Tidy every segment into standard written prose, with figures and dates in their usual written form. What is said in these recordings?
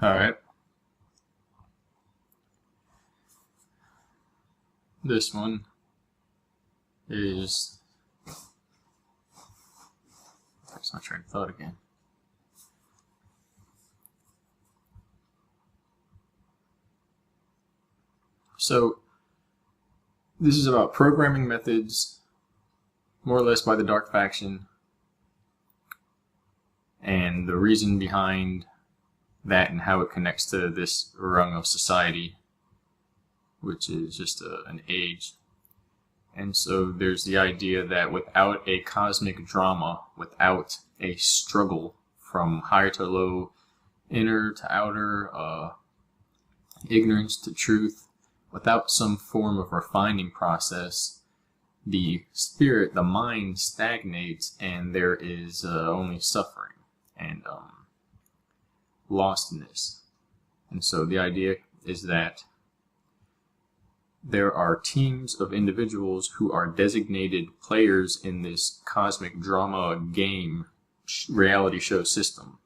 All right. This one is. That's not train of thought again. So, this is about programming methods, more or less by the Dark Faction, and the reason behind that and how it connects to this rung of society, which is just an age. And so there's the idea that without a cosmic drama, without a struggle from higher to low, inner to outer, ignorance to truth, without some form of refining process, the spirit, the mind stagnates, and there is only suffering and lostness. And so the idea is that there are teams of individuals who are designated players in this cosmic drama game reality show system.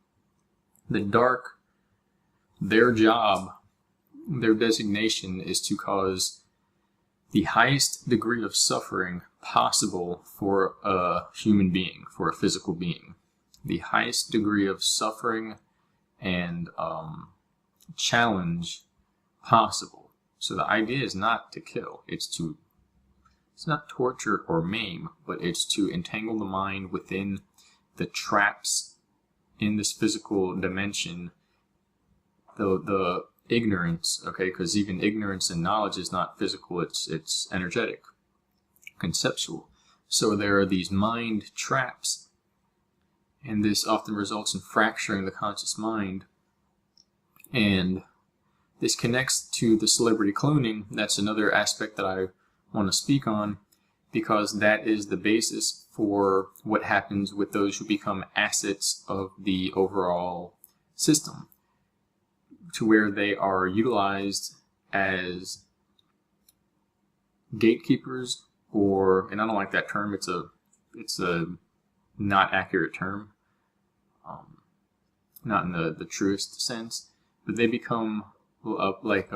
The Dark, their job, their designation is to cause the highest degree of suffering possible for a human being, for a physical being. The highest degree of suffering and challenge possible. So the idea is not to kill, it's not torture or maim, but it's to entangle the mind within the traps in this physical dimension, the ignorance, okay, because even ignorance and knowledge is not physical, it's energetic, conceptual. So there are these mind traps, and this often results in fracturing the conscious mind. And this connects to the celebrity cloning. That's another aspect that I want to speak on, because that is the basis for what happens with those who become assets of the overall system, to where they are utilized as gatekeepers, or, and I don't like that term, it's a not accurate term, not in the truest sense, but they become like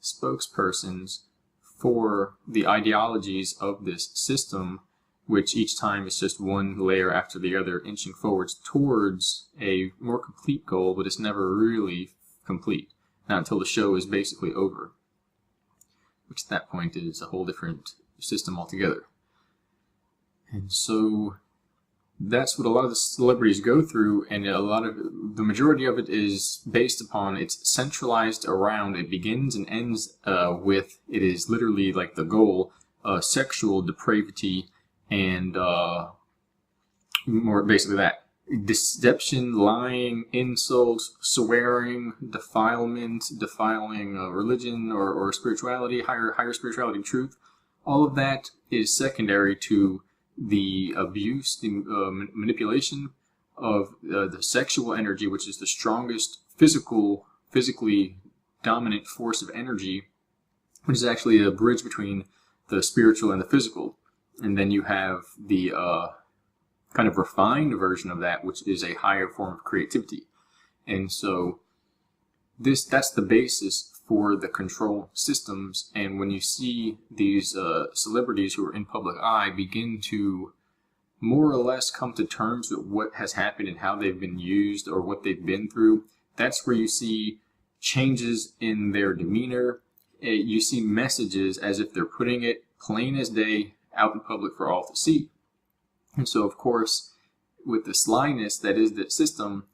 spokespersons for the ideologies of this system, which each time is just one layer after the other, inching forwards towards a more complete goal, but it's never really complete. Not until the show is basically over, which at that point is a whole different system altogether. And so that's what a lot of the celebrities go through, and the majority of it is based upon, it's centralized around, it begins and ends with, it is literally like the goal, sexual depravity, and more basically that. Deception, lying, insults, swearing, defilement, defiling religion or spirituality, higher spirituality, truth. All of that is secondary to the abuse, the manipulation of the sexual energy, which is the strongest physically dominant force of energy, which is actually a bridge between the spiritual and the physical. And then you have the kind of refined version of that, which is a higher form of creativity. And so that's the basis for the control systems. And when you see these celebrities who are in public eye begin to more or less come to terms with what has happened and how they've been used or what they've been through, that's where you see changes in their demeanor. You see messages as if they're putting it plain as day out in public for all to see. And so, of course, with the slyness that is the system,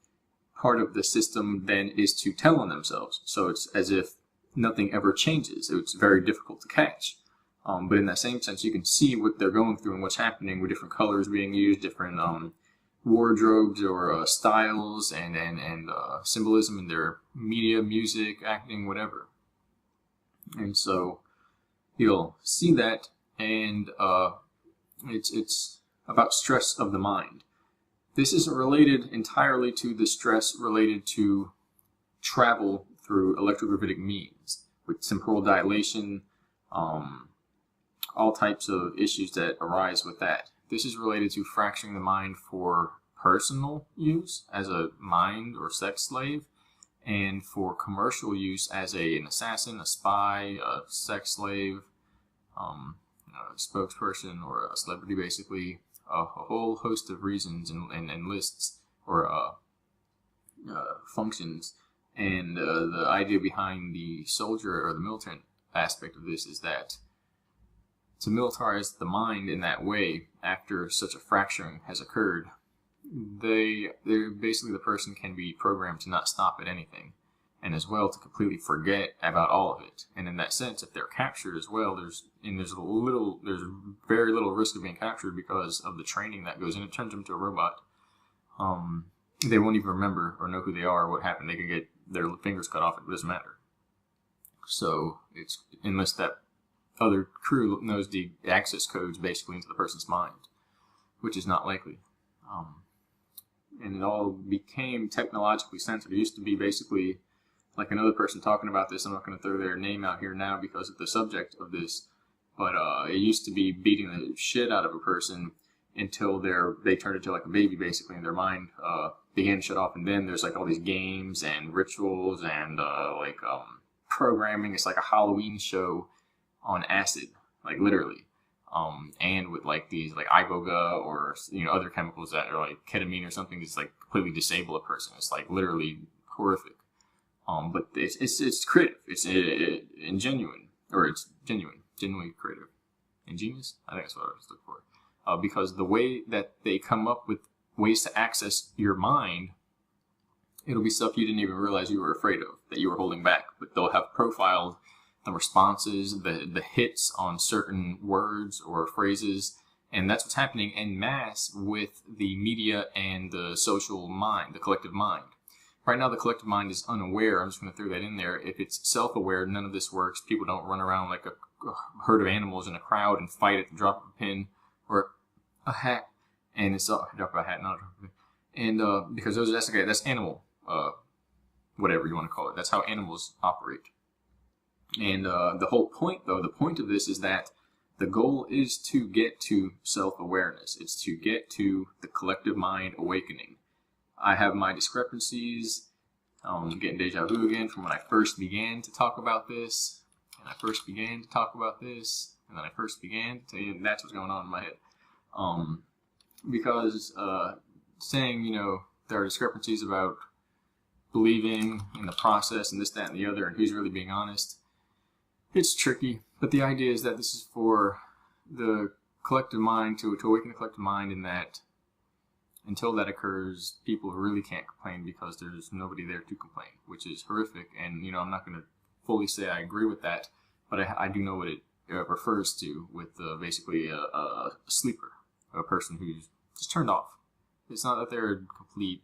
part of the system then is to tell on themselves. So it's as if nothing ever changes. It's very difficult to catch. But in that same sense, you can see what they're going through and what's happening with different colors being used, different wardrobes or styles and symbolism in their media, music, acting, whatever. And so you'll see that, and it's about stress of the mind. This isn't related entirely to the stress related to travel through electrogravitic means, with temporal dilation, all types of issues that arise with that. This is related to fracturing the mind for personal use as a mind or sex slave, and for commercial use as an assassin, a spy, a sex slave, a spokesperson, or a celebrity, basically. A whole host of reasons and lists or functions. And the idea behind the soldier or the militant aspect of this is that to militarize the mind in that way, after such a fracturing has occurred, they're basically, the person can be programmed to not stop at anything, and as well to completely forget about all of it. And in that sense, if they're captured as well, there's very little risk of being captured because of the training that goes in. It turns them into a robot. They won't even remember or know who they are or what happened. They can get their fingers cut off. It doesn't matter. So it's, unless that other crew knows the access codes basically into the person's mind, which is not likely. And it all became technologically sensitive. It used to be basically like another person talking about this. I'm not going to throw their name out here now because of the subject of this, but it used to be beating the shit out of a person until they turned into like a baby, basically, and their mind began to shut off. And then there's like all these games and rituals and programming. It's like a Halloween show on acid, like literally. And with like these like iboga or other chemicals that are like ketamine or something that's like completely disable a person. It's like literally horrific. But it's creative. It's ingenuine, or it's genuinely creative, ingenious. I think that's what I was looking for. Because the way that they come up with ways to access your mind, it'll be stuff you didn't even realize you were afraid of, that you were holding back. But they'll have profiled the responses, the hits on certain words or phrases, and that's what's happening en masse with the media and the social mind, the collective mind. Right now, the collective mind is unaware. I'm just going to throw that in there. If it's self-aware, none of this works. People don't run around like a herd of animals in a crowd and fight at the drop of a pin or a hat. And it's drop of a hat, not a drop of a pin. And because that's animal, whatever you want to call it. That's how animals operate. And the whole point, though, the point of this is that the goal is to get to self-awareness. It's to get to the collective mind awakening. I have my discrepancies. I'm getting deja vu again from when I first began to talk about this. And I first began to talk about this. And then I first began to tell you, and that's what's going on in my head. Because saying, there are discrepancies about believing in the process and this, that, and the other, and who's really being honest. It's tricky, but the idea is that this is for the collective mind, to awaken the collective mind, in that until that occurs, people really can't complain because there's nobody there to complain, which is horrific. And, I'm not going to fully say I agree with that, but I do know what it refers to with basically a sleeper, a person who's just turned off. It's not that they're a complete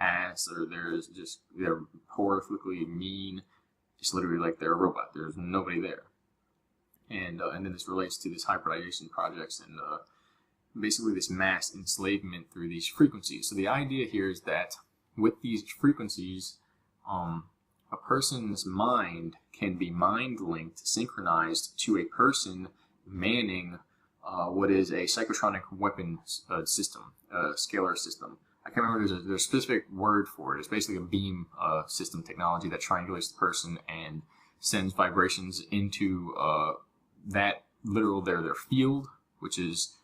ass or they're horrifically mean. It's literally like they're a robot. There's nobody there. And then this relates to this hybridization projects and basically this mass enslavement through these frequencies. So the idea here is that with these frequencies, a person's mind can be mind-linked, synchronized to a person manning what is a psychotronic weapon system, scalar system. I can't remember, there's a specific word for it. It's basically a beam system technology that triangulates the person and sends vibrations into that literal their field, which is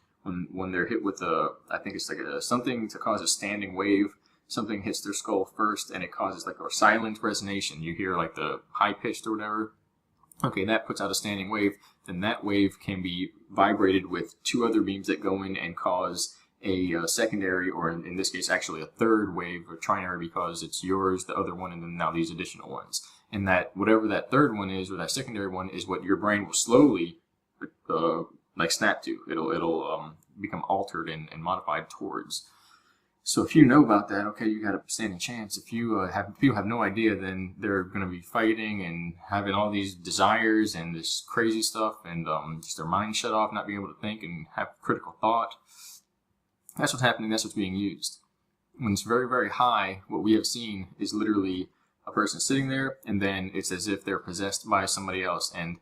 when they're hit with I think it's like something to cause a standing wave. Something hits their skull first and it causes like a silent resonation. You hear like the high pitched or whatever. Okay, that puts out a standing wave. Then that wave can be vibrated with two other beams that go in and cause a secondary, or in this case actually a third wave, or trinary, because it's yours, the other one, and then now these additional ones. And that whatever that third one is, or that secondary one, is what your brain will slowly like snap to. It'll become altered and modified towards. So if you know about that, okay, you got a standing chance. If you people have no idea, then they're going to be fighting and having all these desires and this crazy stuff, and just their mind shut off, not being able to think and have critical thought. That's what's happening. That's what's being used. When it's very, very high, what we have seen is literally a person sitting there, and then it's as if they're possessed by somebody else. And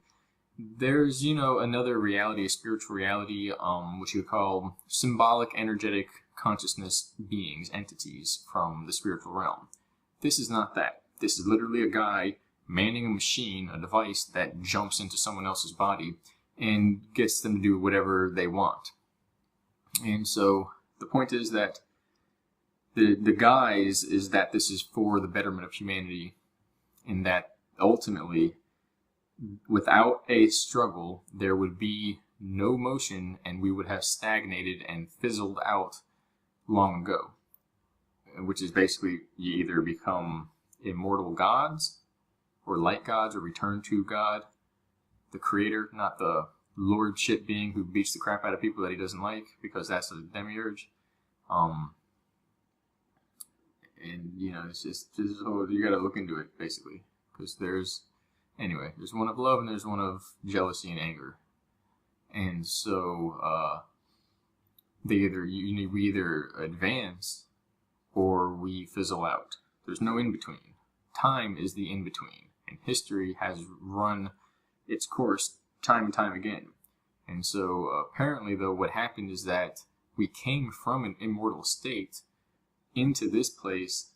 there's, another reality, a spiritual reality, which you call symbolic energetic consciousness beings, entities from the spiritual realm. This is not that. This is literally a guy manning a machine, a device that jumps into someone else's body and gets them to do whatever they want. And so the point is that the guise is that this is for the betterment of humanity, and that ultimately, without a struggle, there would be no motion, and we would have stagnated and fizzled out long ago. Which is basically, you either become immortal gods, or light gods, or return to God, the creator, not the lordship being who beats the crap out of people that he doesn't like, because that's a demiurge. And, you know, it's just you gotta look into it, basically. Because there's one of love and there's one of jealousy and anger. And so, we either advance or we fizzle out. There's no in-between. Time is the in-between. And history has run its course time and time again. And so, apparently, though, what happened is that we came from an immortal state into this place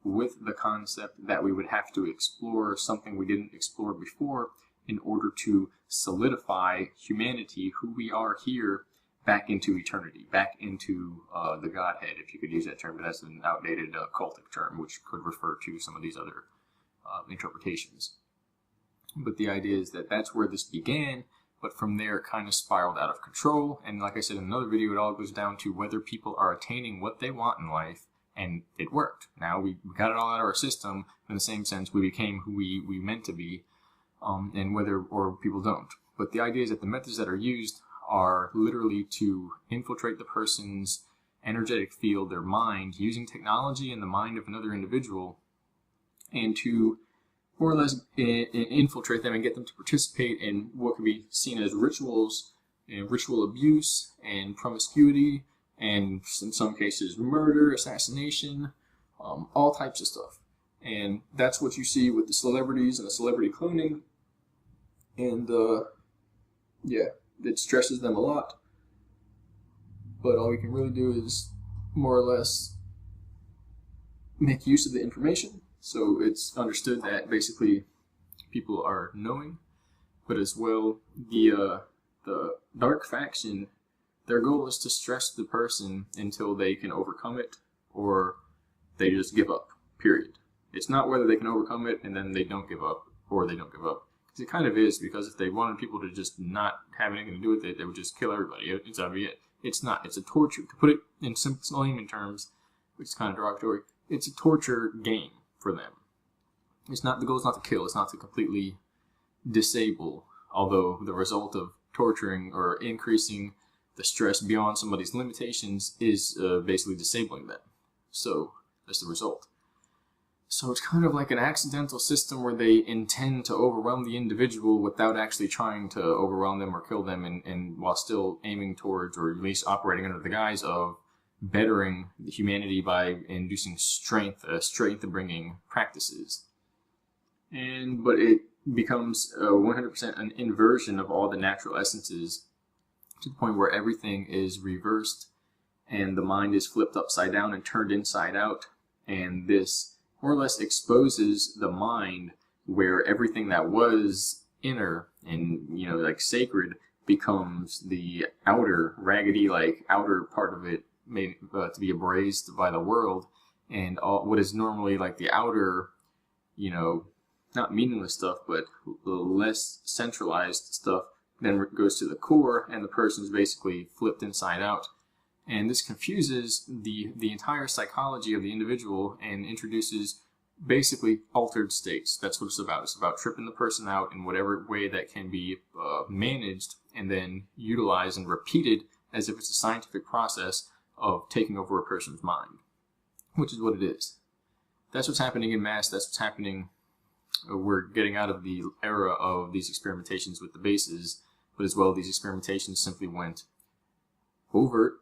with the concept that we would have to explore something we didn't explore before in order to solidify humanity, who we are here, back into eternity, back into the Godhead, if you could use that term, but that's an outdated cultic term, which could refer to some of these other interpretations. But the idea is that that's where this began, but from there it kind of spiraled out of control. And like I said in another video, it all goes down to whether people are attaining what they want in life, and it worked. Now we got it all out of our system. In the same sense, we became who we meant to be, and whether or people don't. But the idea is that the methods that are used are literally to infiltrate the person's energetic field, their mind, using technology and the mind of another individual, and to more or less infiltrate them and get them to participate in what could be seen as rituals, ritual abuse, and promiscuity, and in some cases murder, assassination, all types of stuff. And that's what you see with the celebrities and the celebrity cloning. And yeah, it stresses them a lot. But all we can really do is more or less make use of the information. So it's understood that basically people are knowing, but as well the dark faction, their goal is to stress the person until they can overcome it, or they just give up, period. It's not whether they can overcome it and then they don't give up, or they don't give up. Because it kind of is, because if they wanted people to just not have anything to do with it, they would just kill everybody. It's obvious. It's not. It's a torture. To put it in simple layman terms, which is kind of derogatory, it's a torture game for them. It's not, the goal is not to kill, it's not to completely disable, although the result of torturing or increasing the stress beyond somebody's limitations is basically disabling them. So that's the result. So it's kind of like an accidental system where they intend to overwhelm the individual without actually trying to overwhelm them or kill them, and while still aiming towards, or at least operating under the guise of, bettering humanity by inducing strength bringing practices. But it becomes 100% an inversion of all the natural essences, to the point where everything is reversed and the mind is flipped upside down and turned inside out. And this more or less exposes the mind, where everything that was inner and, you know, like sacred, becomes the outer, raggedy, like outer part of it, made to be embraced by the world, and all what is normally like the outer, you know, not meaningless stuff, but the less centralized stuff, then goes to the core, and the person's basically flipped inside out. And this confuses the entire psychology of the individual and introduces basically altered states. That's what it's about. It's about tripping the person out in whatever way that can be managed and then utilized and repeated as if it's a scientific process of taking over a person's mind, which is what it is. That's what's happening in mass. That's what's happening. We're getting out of the era of these experimentations with the bases, but as well, these experimentations simply went overt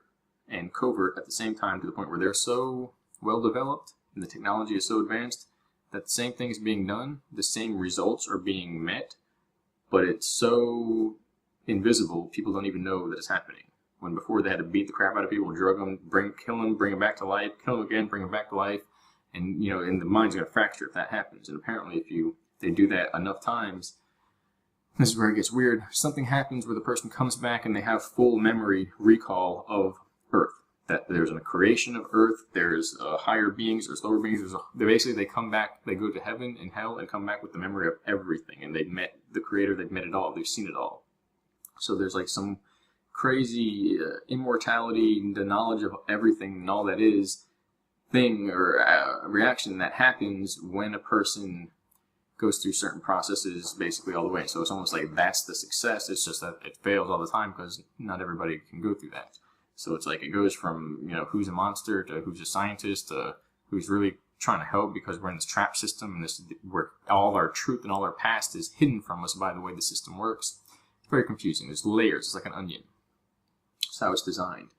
and covert at the same time, to the point where they're so well developed and the technology is so advanced that the same thing is being done, the same results are being met, but it's so invisible, people don't even know that it's happening. when before they had to beat the crap out of people, drug them, kill them, bring them back to life, kill them again, bring them back to life, and and the mind's going to fracture if that happens. And apparently, if they do that enough times, this is where it gets weird. Something happens where the person comes back and they have full memory recall of Earth. That there's a creation of Earth, there's higher beings, there's lower beings. They come back, they go to heaven and hell and come back with the memory of everything. And they've met the Creator, they've met it all, they've seen it all. So there's like some crazy immortality, the knowledge of everything and all that is thing or reaction that happens when a person goes through certain processes basically all the way. So it's almost like that's the success. It's just that it fails all the time because not everybody can go through that. So it's like it goes from, who's a monster to who's a scientist to who's really trying to help, because we're in this trap system and this where all our truth and all our past is hidden from us by the way the system works. It's very confusing. There's layers. It's like an onion. That's how it's designed.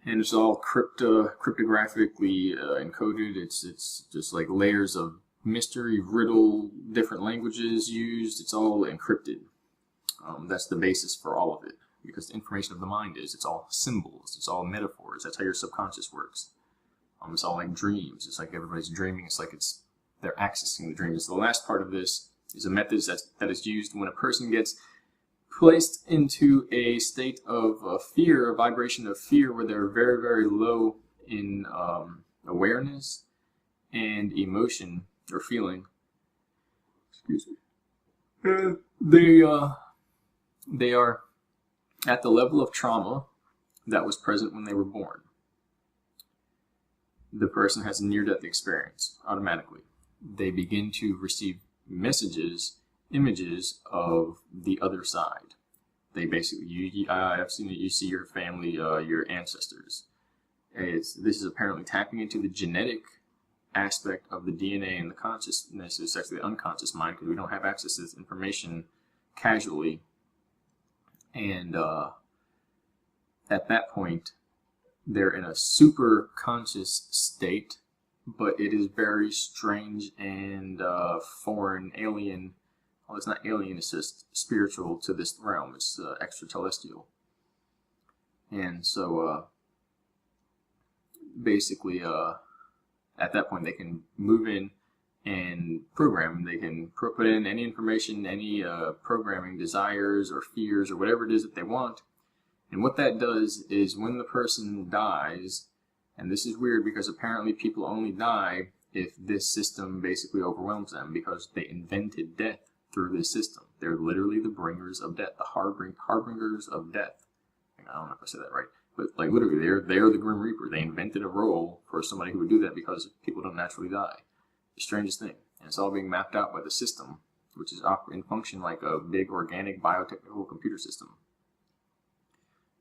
And it's all cryptographically encoded. It's just like layers of mystery, riddle, different languages used. It's all encrypted. That's the basis for all of it. Because the information of the mind it's all symbols, it's all metaphors. That's how your subconscious works. It's all like dreams. It's like everybody's dreaming. It's like they're accessing the dreams. So the last part of this is a method that is used when a person gets placed into a state of fear, a vibration of fear, where they're very, very low in awareness and emotion or feeling. Excuse me. They are at the level of trauma that was present when they were born. The person has a near-death experience automatically. They begin to receive images of the other side. They basically, I've seen it, you see your family, your ancestors. This is apparently tapping into the genetic aspect of the DNA and the consciousness. It's actually the unconscious mind, because we don't have access to this information casually. And at that point, they're in a super conscious state, but it is very strange and foreign, alien. Well, it's not alien, it's just spiritual to this realm. It's extra telestial. And so basically, at that point, they can move in and program. They can put in any information, any programming, desires or fears or whatever it is that they want. And what that does is when the person dies, and this is weird because apparently people only die if this system basically overwhelms them, because they invented death through this system. They're literally the bringers of death, the harbingers of death. I don't know if I said that right, but like literally they're the Grim Reaper. They invented a role for somebody who would do that because people don't naturally die. The strangest thing. And it's all being mapped out by the system, which is in function like a big organic biotechnical computer system,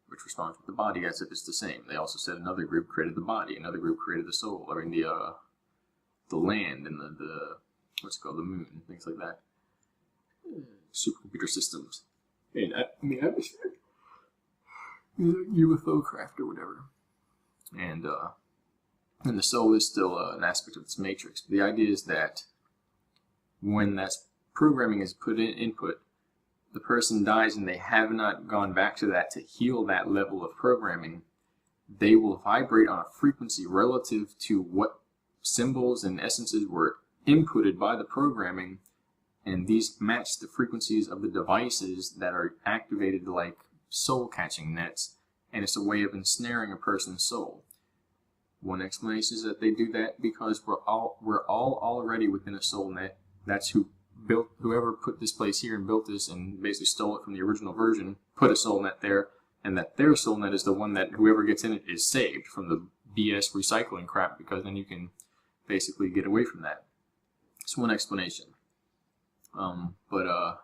which responds with the body as if it's the same. They also said another group created the body, another group created the soul, I mean the land and the what's it called, the moon, things like that. Supercomputer systems. And in the atmosphere, UFO craft or whatever. And the soul is still an aspect of this matrix. But the idea is that when that programming is put in input, the person dies and they have not gone back to that to heal that level of programming, they will vibrate on a frequency relative to what symbols and essences were inputted by the programming, and these match the frequencies of the devices that are activated like soul catching nets, and it's a way of ensnaring a person's soul. One explanation is that they do that because we're all already within a soul net. That's whoever put this place here and built this and basically stole it from the original version, put a soul net there, and that their soul net is the one that whoever gets in it is saved from the BS recycling crap, because then you can basically get away from that. It's one explanation. But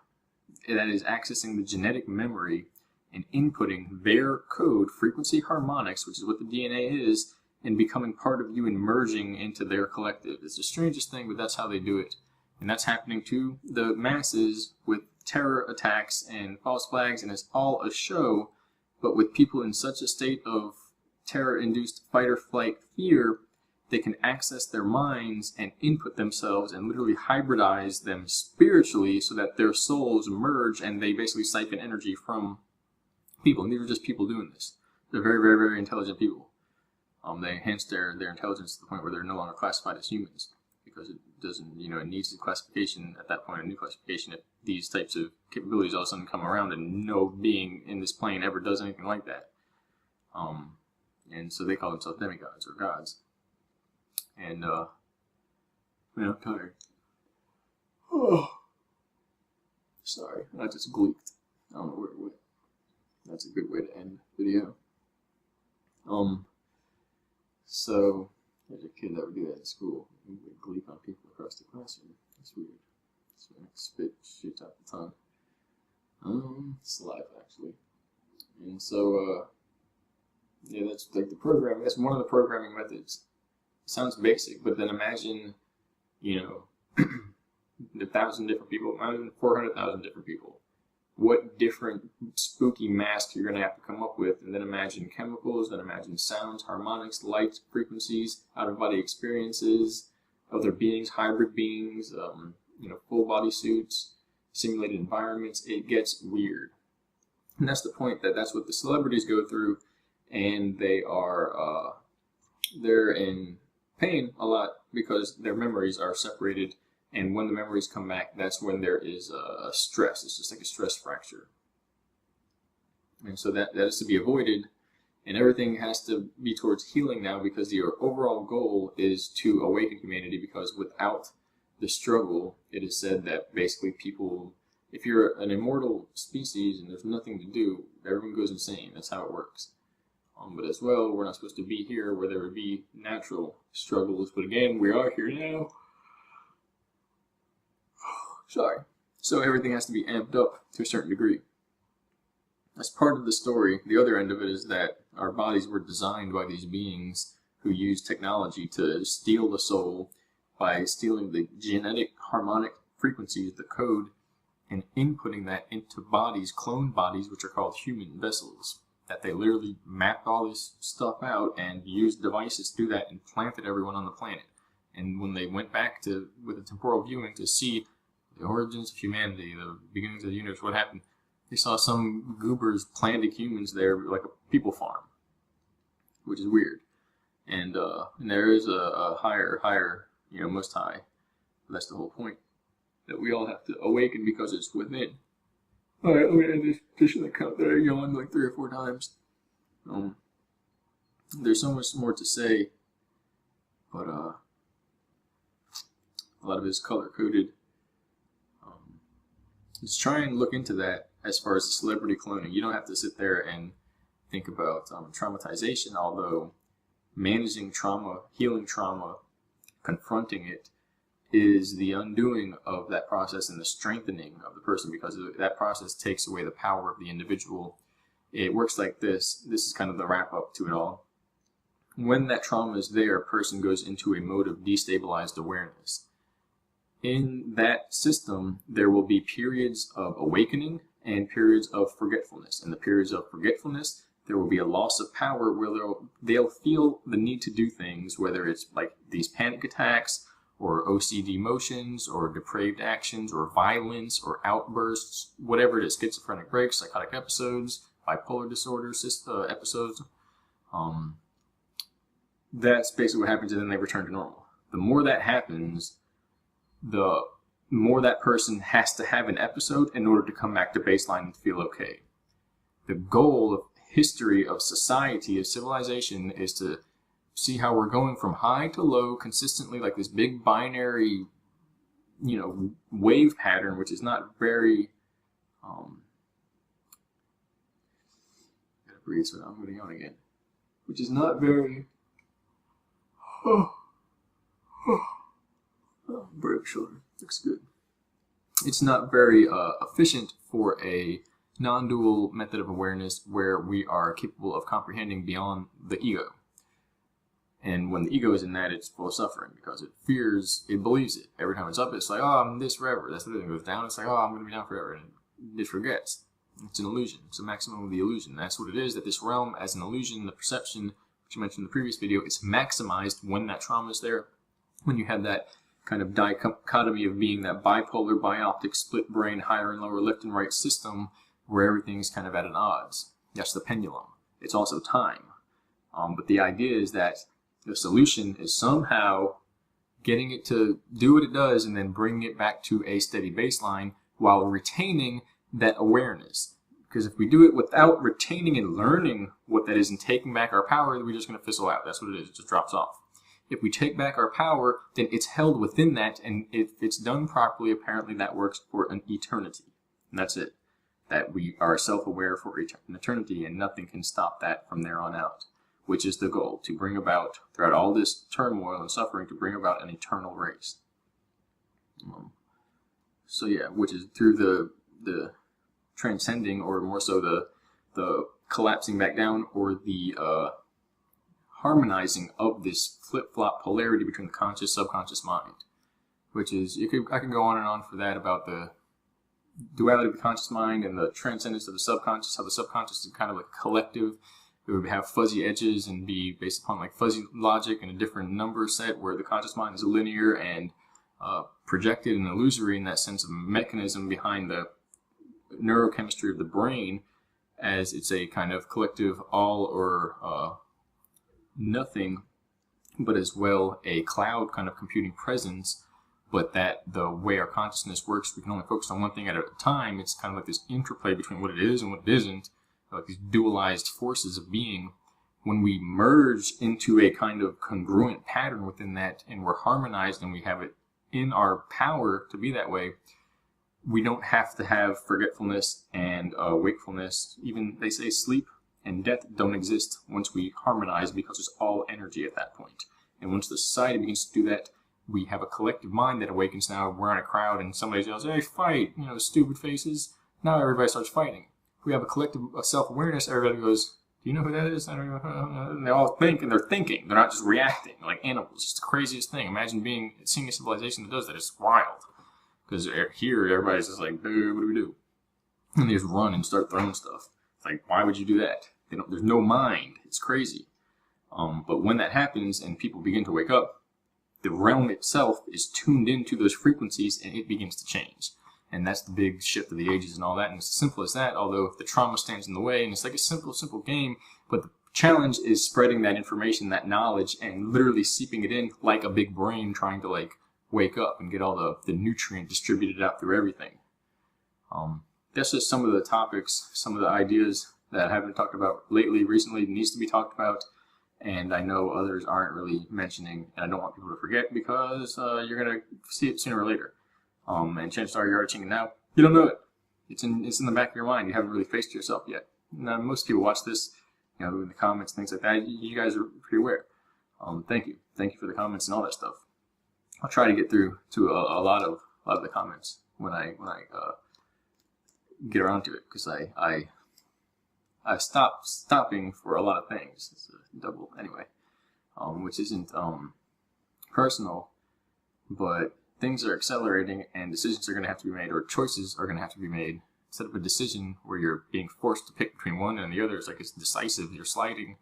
that is accessing the genetic memory and inputting their code, frequency harmonics, which is what the DNA is, and becoming part of you and merging into their collective. It's the strangest thing, but that's how they do it. And that's happening to the masses with terror attacks and false flags, and it's all a show, but with people in such a state of terror-induced fight or flight fear, they can access their minds and input themselves and literally hybridize them spiritually so that their souls merge and they basically siphon energy from people, and these are just people doing this. They're very, very, very intelligent people. They enhance their intelligence to the point where they're no longer classified as humans, because it doesn't, it needs a classification at that point, a new classification, if these types of capabilities all of a sudden come around, and no being in this plane ever does anything like that. And so they call themselves demigods or gods. And man, I'm tired. Oh, sorry, I just gleeked. I don't know where it went. That's a good way to end the video. So there's a kid that would do that in school. He would gleek on people across the classroom. That's weird. So I spit shit out the tongue. Saliva, actually. And so, yeah, that's like the programming. That's one of the programming methods. It sounds basic, but then imagine, a 1,000 different people, imagine 400,000 different people. What different spooky masks you're going to have to come up with, and then imagine chemicals, then imagine sounds, harmonics, lights, frequencies, out-of-body experiences, other beings, hybrid beings, full body suits, simulated environments. It gets weird. And that's the point, that's what the celebrities go through, and they are, they're in pain a lot because their memories are separated. And when the memories come back, that's when there is a stress. It's just like a stress fracture. And so that is to be avoided. And everything has to be towards healing now, because the overall goal is to awaken humanity, because without the struggle, it is said that basically people, if you're an immortal species and there's nothing to do, everyone goes insane. That's how it works. But as well, we're not supposed to be here where there would be natural struggles. But again, we are here now. Sorry. So everything has to be amped up to a certain degree. As part of the story, the other end of it is that our bodies were designed by these beings who use technology to steal the soul by stealing the genetic harmonic frequencies, the code, and inputting that into bodies, cloned bodies, which are called human vessels. That they literally mapped all this stuff out and used devices to do that and planted everyone on the planet. And when they went back with a temporal viewing to see the origins of humanity, the beginnings of the universe, what happened, they saw some goobers planted humans there like a people farm, which is weird. And there is a higher, most high. That's the whole point, that we all have to awaken because it's within. Alright, let me end this petition account that I yawned like 3 or 4 times. There's so much more to say, but a lot of it is color-coded. Let's try and look into that as far as the celebrity cloning. You don't have to sit there and think about traumatization, although managing trauma, healing trauma, confronting it, is the undoing of that process and the strengthening of the person, because that process takes away the power of the individual. It works like this. This is kind of the wrap-up to it all. When that trauma is there, a person goes into a mode of destabilized awareness. In that system, there will be periods of awakening and periods of forgetfulness. In the periods of forgetfulness, there will be a loss of power where they'll feel the need to do things, whether it's like these panic attacks, or OCD motions, or depraved actions, or violence, or outbursts, whatever it is, schizophrenic breaks, psychotic episodes, bipolar disorder episodes. That's basically what happens, and then they return to normal. The more that happens, the more that person has to have an episode in order to come back to baseline and feel okay. The goal of history, of society, of civilization, is to see how we're going from high to low consistently, like this big binary, wave pattern, which is not very, gotta breathe, so I'm going to yawn again, which is not very, break shoulder, looks good. It's not very efficient for a non-dual method of awareness where we are capable of comprehending beyond the ego. And when the ego is in that, it's full of suffering, because it fears, it believes it. Every time it's up, it's like, oh, I'm this forever. That's the thing. It goes down, it's like, oh, I'm going to be down forever. And it forgets. It's an illusion. It's a maximum of the illusion. That's what it is, that this realm, as an illusion, the perception, which you mentioned in the previous video, it's maximized when that trauma is there. When you have that kind of dichotomy of being that bipolar, bioptic, split brain, higher and lower, left and right system, where everything's kind of at an odds. That's the pendulum. It's also time. But the idea is that the solution is somehow getting it to do what it does and then bringing it back to a steady baseline while retaining that awareness. Because if we do it without retaining and learning what that is and taking back our power, we're just going to fizzle out. That's what it is. It just drops off. If we take back our power, then it's held within that, and if it's done properly, apparently that works for an eternity. And that's it. That we are self-aware for an eternity, and nothing can stop that from there on out, which is the goal, to bring about, throughout all this turmoil and suffering, to bring about an eternal race. So yeah, which is through the transcending, or more so the collapsing back down, or the harmonizing of this flip-flop polarity between the conscious, subconscious mind, which is, I could go on and on for that about the duality of the conscious mind and the transcendence of the subconscious, how the subconscious is kind of like a collective. It would have fuzzy edges and be based upon like fuzzy logic and a different number set, where the conscious mind is linear and projected and illusory in that sense of mechanism behind the neurochemistry of the brain, as it's a kind of collective all or nothing, but as well a cloud kind of computing presence. But that the way our consciousness works, we can only focus on one thing at a time. It's kind of like this interplay between what it is and what it isn't, like these dualized forces of being. When we merge into a kind of congruent pattern within that, and we're harmonized and we have it in our power to be that way, we don't have to have forgetfulness and wakefulness. Even they say sleep and death don't exist once we harmonize, because it's all energy at that point. And once the society begins to do that, we have a collective mind that awakens. Now we're in a crowd and somebody yells, "Hey, fight!" You know, stupid faces. Now everybody starts fighting. If we have a collective self-awareness, everybody goes, "Do you know who that is?" And they all think, and they're thinking. They're not just reacting like animals. It's the craziest thing. Imagine seeing a civilization that does that. It's wild. Because here, everybody's just like, "Dude, what do we do?" And they just run and start throwing stuff. It's like, why would you do that? There's no mind. It's crazy. But when that happens and people begin to wake up, the realm itself is tuned into those frequencies, and it begins to change. And that's the big shift of the ages and all that. And it's as simple as that, although the trauma stands in the way, and it's like a simple game. But the challenge is spreading that information, that knowledge, and literally seeping it in like a big brain trying to like wake up and get all the nutrient distributed out through everything. That's just some of the topics, some of the ideas that I haven't talked about recently, needs to be talked about. And I know others aren't really mentioning, and I don't want people to forget, because you're going to see it sooner or later. And chances are you're already thinking now, you don't know it. It's in the back of your mind. You haven't really faced yourself yet. Now, most people watch this, you know, in the comments, things like that. You guys are pretty aware. Thank you. Thank you for the comments and all that stuff. I'll try to get through to a lot of the comments when I get around to it, because I've stopping for a lot of things. It's a double anyway, which isn't personal, but things are accelerating and decisions are going to have to be made, or choices are going to have to be made. Instead of a decision where you're being forced to pick between one and the other, it's like it's decisive. You're slicing.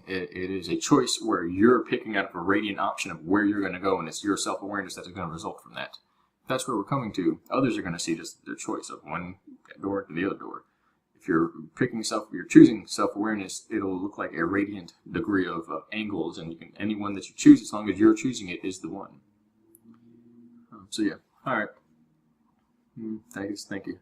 It is a choice where you're picking out of a radiant option of where you're going to go, and it's your self-awareness that's going to result from that. That's where we're coming to. Others are going to see just their choice of one door to the other door. If you're you're choosing self-awareness, it'll look like a radiant degree of angles, and any one that you choose, as long as you're choosing it, is the one. So yeah, all right. Thank you.